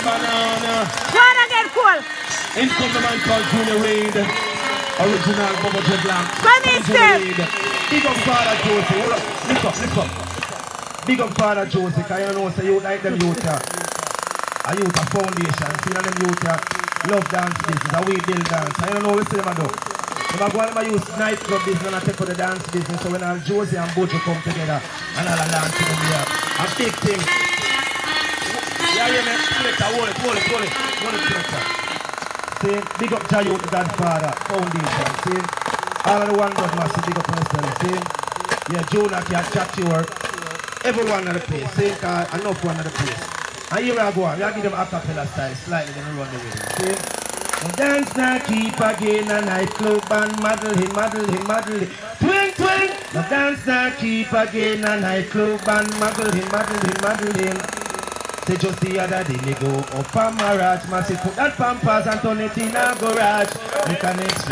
banana. Try again, cool. In comes a man called Junior Reid. Original Bubba Dreadlock. Come in, Steve. Big up Father Josie. Hold up. Lift up, lift up. Big up Father Josie, because you know, so you like them youth here. A youth a foundation. See them youth here. Love dance business. A we build dance. I don't know what they do. If I go on and use nightclub business and I take for the dance business, so when all Josie and Bojo come together and all the dancing in there, a big thing. Yeah, man. Hold it. See, big up Jayu, the Godfather, Foundation. See, all of the one God must big up on themselves. See, yeah, Jonah can chat to her. Everyone at the place. See, enough one at the place. And here I go on. We give them a cappella style, slightly, then run the rhythm. See. Dance now, keep again a nightclub and muddle him. Twing, twing. The dance now, keep again a nightclub and muddle him. Say just the other day me go up on my garage, massive put that pampers and turn it in a garage. Make an